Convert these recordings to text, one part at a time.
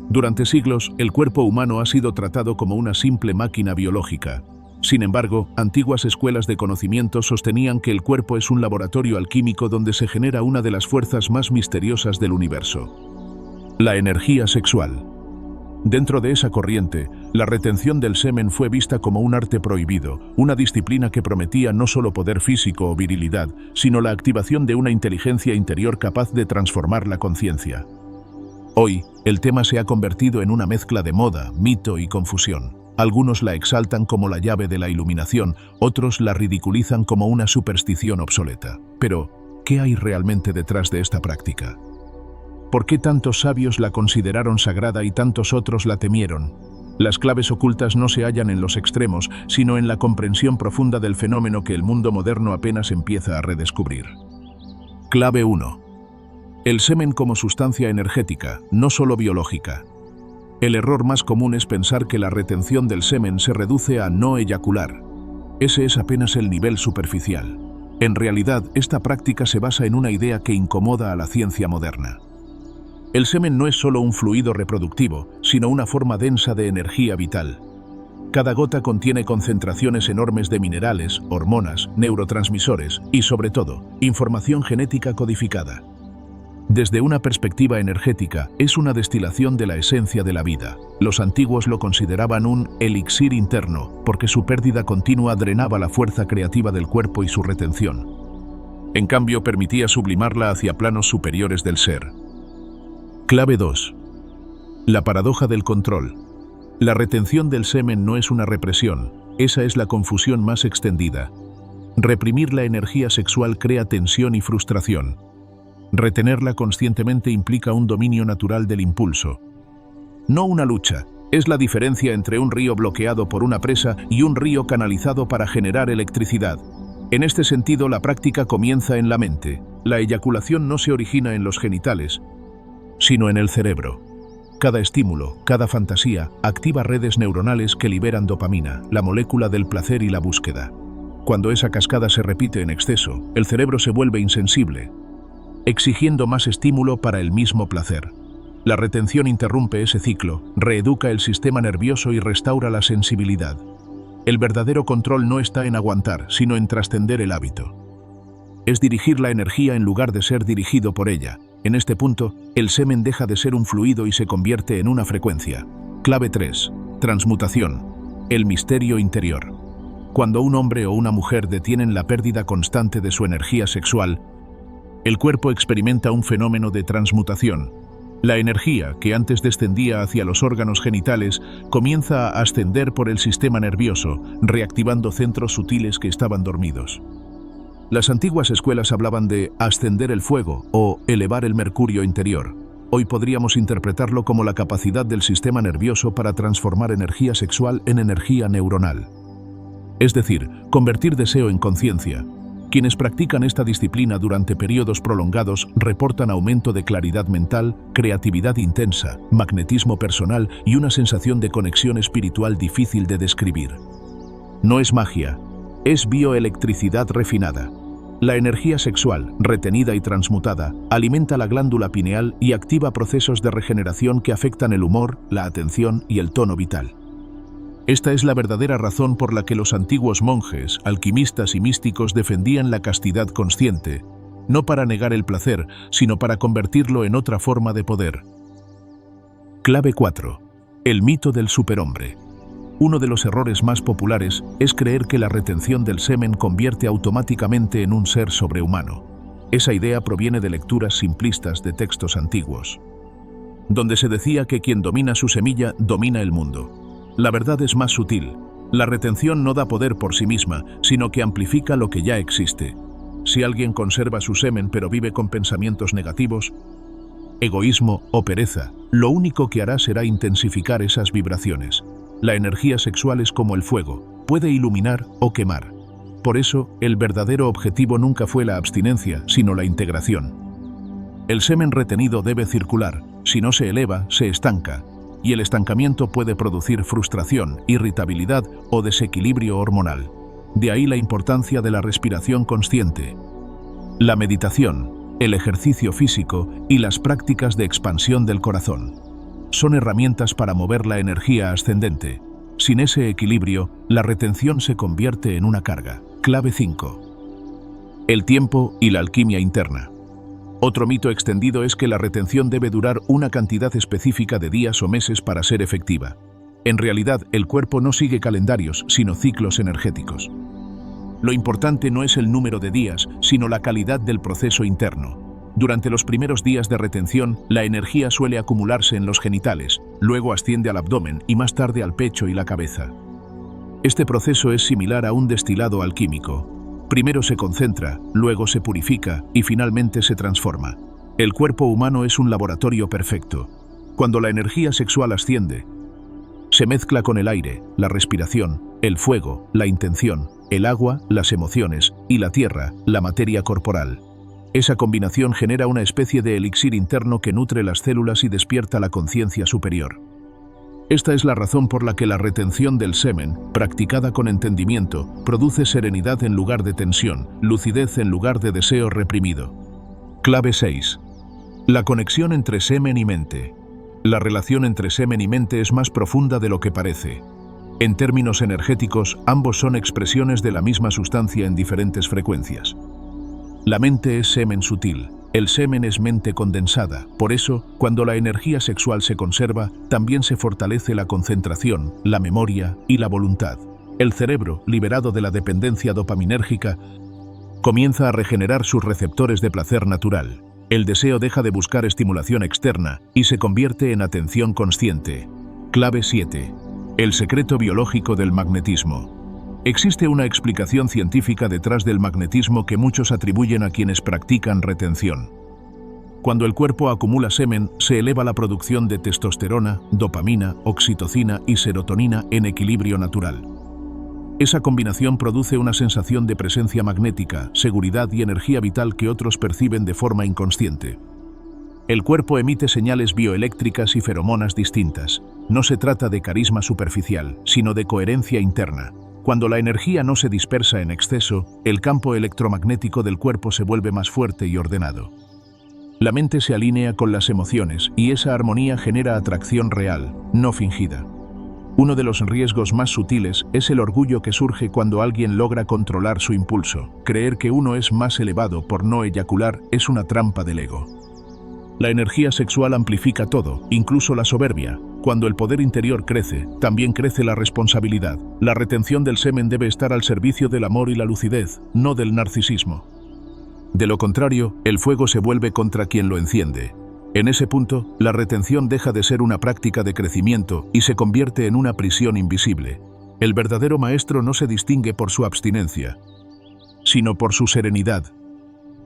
Durante siglos, el cuerpo humano ha sido tratado como una simple máquina biológica. Sin embargo, antiguas escuelas de conocimiento sostenían que el cuerpo es un laboratorio alquímico donde se genera una de las fuerzas más misteriosas del universo: la energía sexual. Dentro de esa corriente, la retención del semen fue vista como un arte prohibido, una disciplina que prometía no solo poder físico o virilidad, sino la activación de una inteligencia interior capaz de transformar la conciencia. Hoy, el tema se ha convertido en una mezcla de moda, mito y confusión. Algunos la exaltan como la llave de la iluminación, otros la ridiculizan como una superstición obsoleta. Pero, ¿qué hay realmente detrás de esta práctica? ¿Por qué tantos sabios la consideraron sagrada y tantos otros la temieron? Las claves ocultas no se hallan en los extremos, sino en la comprensión profunda del fenómeno que el mundo moderno apenas empieza a redescubrir. Clave 1. El semen como sustancia energética, no solo biológica. El error más común es pensar que la retención del semen se reduce a no eyacular. Ese es apenas el nivel superficial. En realidad, esta práctica se basa en una idea que incomoda a la ciencia moderna. El semen no es solo un fluido reproductivo, sino una forma densa de energía vital. Cada gota contiene concentraciones enormes de minerales, hormonas, neurotransmisores y, sobre todo, información genética codificada. Desde una perspectiva energética, es una destilación de la esencia de la vida. Los antiguos lo consideraban un elixir interno, porque su pérdida continua drenaba la fuerza creativa del cuerpo y su retención. En cambio, permitía sublimarla hacia planos superiores del ser. Clave 2. La paradoja del control. La retención del semen no es una represión, esa es la confusión más extendida. Reprimir la energía sexual crea tensión y frustración. Retenerla conscientemente implica un dominio natural del impulso. No una lucha, es la diferencia entre un río bloqueado por una presa y un río canalizado para generar electricidad. En este sentido, la práctica comienza en la mente. La eyaculación no se origina en los genitales, sino en el cerebro. Cada estímulo, cada fantasía, activa redes neuronales que liberan dopamina, la molécula del placer y la búsqueda. Cuando esa cascada se repite en exceso, el cerebro se vuelve insensible, exigiendo más estímulo para el mismo placer. La retención interrumpe ese ciclo, reeduca el sistema nervioso y restaura la sensibilidad. El verdadero control no está en aguantar, sino en trascender el hábito. Es dirigir la energía en lugar de ser dirigido por ella. En este punto, el semen deja de ser un fluido y se convierte en una frecuencia. Clave 3. Transmutación. El misterio interior. Cuando un hombre o una mujer detienen la pérdida constante de su energía sexual, el cuerpo experimenta un fenómeno de transmutación. La energía, que antes descendía hacia los órganos genitales, comienza a ascender por el sistema nervioso, reactivando centros sutiles que estaban dormidos. Las antiguas escuelas hablaban de ascender el fuego o elevar el mercurio interior. Hoy podríamos interpretarlo como la capacidad del sistema nervioso para transformar energía sexual en energía neuronal. Es decir, convertir deseo en conciencia. Quienes practican esta disciplina durante periodos prolongados reportan aumento de claridad mental, creatividad intensa, magnetismo personal y una sensación de conexión espiritual difícil de describir. No es magia, es bioelectricidad refinada. La energía sexual, retenida y transmutada, alimenta la glándula pineal y activa procesos de regeneración que afectan el humor, la atención y el tono vital. Esta es la verdadera razón por la que los antiguos monjes, alquimistas y místicos defendían la castidad consciente, no para negar el placer, sino para convertirlo en otra forma de poder. Clave 4. El mito del superhombre. Uno de los errores más populares es creer que la retención del semen convierte automáticamente en un ser sobrehumano. Esa idea proviene de lecturas simplistas de textos antiguos, donde se decía que quien domina su semilla domina el mundo. La verdad es más sutil. La retención no da poder por sí misma, sino que amplifica lo que ya existe. Si alguien conserva su semen pero vive con pensamientos negativos, egoísmo o pereza, lo único que hará será intensificar esas vibraciones. La energía sexual es como el fuego, puede iluminar o quemar. Por eso, el verdadero objetivo nunca fue la abstinencia, sino la integración. El semen retenido debe circular, si no se eleva, se estanca. Y el estancamiento puede producir frustración, irritabilidad o desequilibrio hormonal. De ahí la importancia de la respiración consciente, la meditación, el ejercicio físico y las prácticas de expansión del corazón. son herramientas para mover la energía ascendente. Sin ese equilibrio, la retención se convierte en una carga. Clave 5. El tiempo y la alquimia interna. Otro mito extendido es que la retención debe durar una cantidad específica de días o meses para ser efectiva. En realidad, el cuerpo no sigue calendarios, sino ciclos energéticos. Lo importante no es el número de días, sino la calidad del proceso interno. Durante los primeros días de retención, la energía suele acumularse en los genitales, luego asciende al abdomen y más tarde al pecho y la cabeza. Este proceso es similar a un destilado alquímico. Primero se concentra, luego se purifica y finalmente se transforma. El cuerpo humano es un laboratorio perfecto. Cuando la energía sexual asciende, se mezcla con el aire, la respiración, el fuego, la intención, el agua, las emociones y la tierra, la materia corporal. Esa combinación genera una especie de elixir interno que nutre las células y despierta la conciencia superior. Esta es la razón por la que la retención del semen, practicada con entendimiento, produce serenidad en lugar de tensión, lucidez en lugar de deseo reprimido. Clave 6. La conexión entre semen y mente. La relación entre semen y mente es más profunda de lo que parece. En términos energéticos, ambos son expresiones de la misma sustancia en diferentes frecuencias. La mente es semen sutil, el semen es mente condensada. Por eso, cuando la energía sexual se conserva, también se fortalece la concentración, la memoria y la voluntad. El cerebro, liberado de la dependencia dopaminérgica, comienza a regenerar sus receptores de placer natural. El deseo deja de buscar estimulación externa y se convierte en atención consciente. Clave 7. El secreto biológico del magnetismo. Existe una explicación científica detrás del magnetismo que muchos atribuyen a quienes practican retención. Cuando el cuerpo acumula semen, se eleva la producción de testosterona, dopamina, oxitocina y serotonina en equilibrio natural. Esa combinación produce una sensación de presencia magnética, seguridad y energía vital que otros perciben de forma inconsciente. El cuerpo emite señales bioeléctricas y feromonas distintas. No se trata de carisma superficial, sino de coherencia interna. Cuando la energía no se dispersa en exceso, el campo electromagnético del cuerpo se vuelve más fuerte y ordenado. La mente se alinea con las emociones y esa armonía genera atracción real, no fingida. Uno de los riesgos más sutiles es el orgullo que surge cuando alguien logra controlar su impulso. Creer que uno es más elevado por no eyacular es una trampa del ego. La energía sexual amplifica todo, incluso la soberbia. Cuando el poder interior crece, también crece la responsabilidad. La retención del semen debe estar al servicio del amor y la lucidez, no del narcisismo. De lo contrario, el fuego se vuelve contra quien lo enciende. En ese punto, la retención deja de ser una práctica de crecimiento y se convierte en una prisión invisible. El verdadero maestro no se distingue por su abstinencia, sino por su serenidad.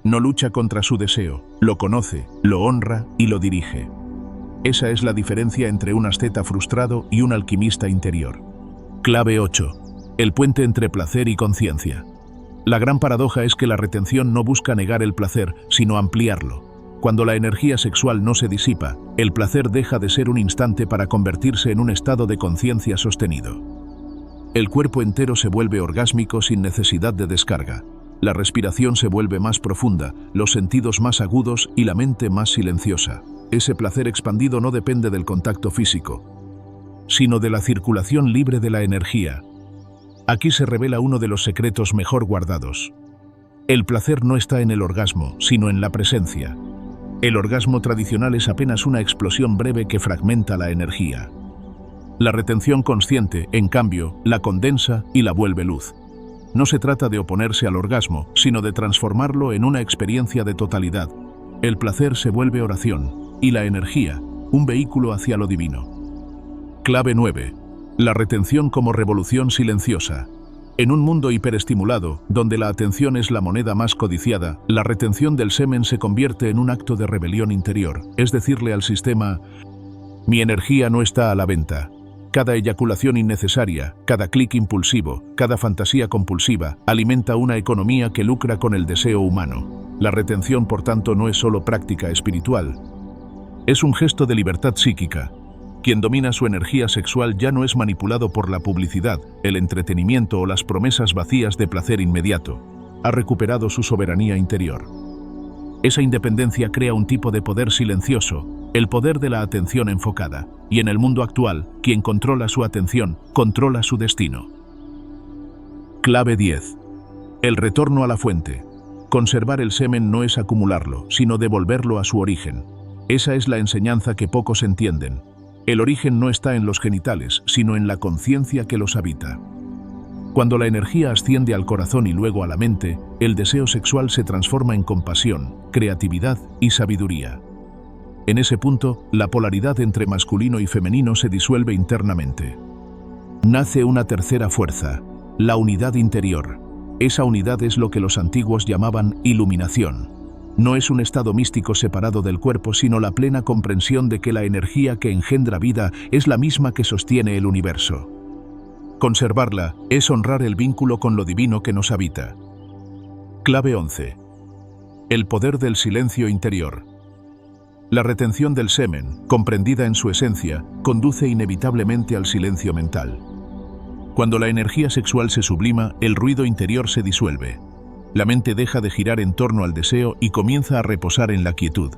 No lucha contra su deseo, lo conoce, lo honra y lo dirige. Esa es la diferencia entre un asceta frustrado y un alquimista interior. Clave 8. El puente entre placer y conciencia. La gran paradoja es que la retención no busca negar el placer, sino ampliarlo. Cuando la energía sexual no se disipa, el placer deja de ser un instante para convertirse en un estado de conciencia sostenido. El cuerpo entero se vuelve orgásmico sin necesidad de descarga. La respiración se vuelve más profunda, los sentidos más agudos y la mente más silenciosa. Ese placer expandido no depende del contacto físico, sino de la circulación libre de la energía. Aquí se revela uno de los secretos mejor guardados. El placer no está en el orgasmo, sino en la presencia. El orgasmo tradicional es apenas una explosión breve que fragmenta la energía. La retención consciente, en cambio, la condensa y la vuelve luz. No se trata de oponerse al orgasmo, sino de transformarlo en una experiencia de totalidad. El placer se vuelve oración, y la energía, un vehículo hacia lo divino. Clave 9. La retención como revolución silenciosa. En un mundo hiperestimulado, donde la atención es la moneda más codiciada, la retención del semen se convierte en un acto de rebelión interior, es decirle al sistema: mi energía no está a la venta. Cada eyaculación innecesaria, cada clic impulsivo, cada fantasía compulsiva, alimenta una economía que lucra con el deseo humano. La retención, por tanto, no es solo práctica espiritual. Es un gesto de libertad psíquica. Quien domina su energía sexual ya no es manipulado por la publicidad, el entretenimiento o las promesas vacías de placer inmediato. Ha recuperado su soberanía interior. Esa independencia crea un tipo de poder silencioso, El poder de la atención enfocada. Y en el mundo actual, quien controla su atención, controla su destino. Clave 10. El retorno a la fuente. Conservar el semen no es acumularlo, sino devolverlo a su origen. Esa es la enseñanza que pocos entienden. El origen no está en los genitales, sino en la conciencia que los habita. Cuando la energía asciende al corazón y luego a la mente, el deseo sexual se transforma en compasión, creatividad y sabiduría. En ese punto, la polaridad entre masculino y femenino se disuelve internamente. Nace una tercera fuerza, la unidad interior. Esa unidad es lo que los antiguos llamaban iluminación. No es un estado místico separado del cuerpo, sino la plena comprensión de que la energía que engendra vida es la misma que sostiene el universo. Conservarla es honrar el vínculo con lo divino que nos habita. Clave 11. El poder del silencio interior. La retención del semen, comprendida en su esencia, conduce inevitablemente al silencio mental. Cuando la energía sexual se sublima, el ruido interior se disuelve. La mente deja de girar en torno al deseo y comienza a reposar en la quietud.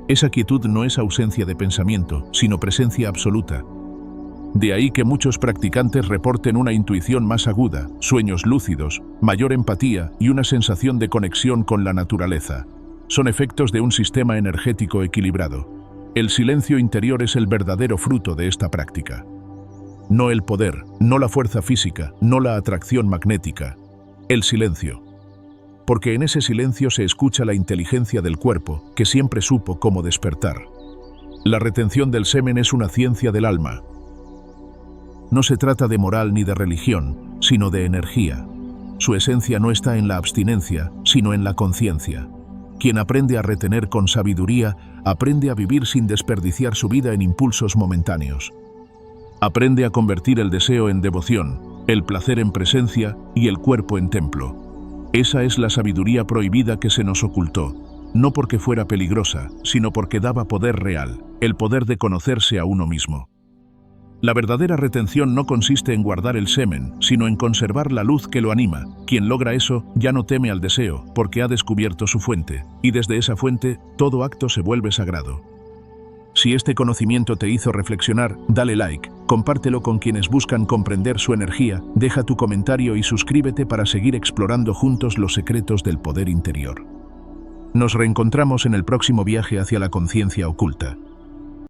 Esa quietud no es ausencia de pensamiento, sino presencia absoluta. De ahí que muchos practicantes reporten una intuición más aguda, sueños lúcidos, mayor empatía y una sensación de conexión con la naturaleza. Son efectos de un sistema energético equilibrado. El silencio interior es el verdadero fruto de esta práctica. No el poder, no la fuerza física, no la atracción magnética. El silencio. Porque en ese silencio se escucha la inteligencia del cuerpo, que siempre supo cómo despertar. La retención del semen es una ciencia del alma. No se trata de moral ni de religión, sino de energía. Su esencia no está en la abstinencia, sino en la conciencia. Quien aprende a retener con sabiduría, aprende a vivir sin desperdiciar su vida en impulsos momentáneos. Aprende a convertir el deseo en devoción, el placer en presencia y el cuerpo en templo. Esa es la sabiduría prohibida que se nos ocultó, no porque fuera peligrosa, sino porque daba poder real, el poder de conocerse a uno mismo. La verdadera retención no consiste en guardar el semen, sino en conservar la luz que lo anima. Quien logra eso ya no teme al deseo, porque ha descubierto su fuente, y desde esa fuente todo acto se vuelve sagrado. Si este conocimiento te hizo reflexionar, dale like, compártelo con quienes buscan comprender su energía, deja tu comentario y suscríbete para seguir explorando juntos los secretos del poder interior. Nos reencontramos en el próximo viaje hacia la conciencia oculta.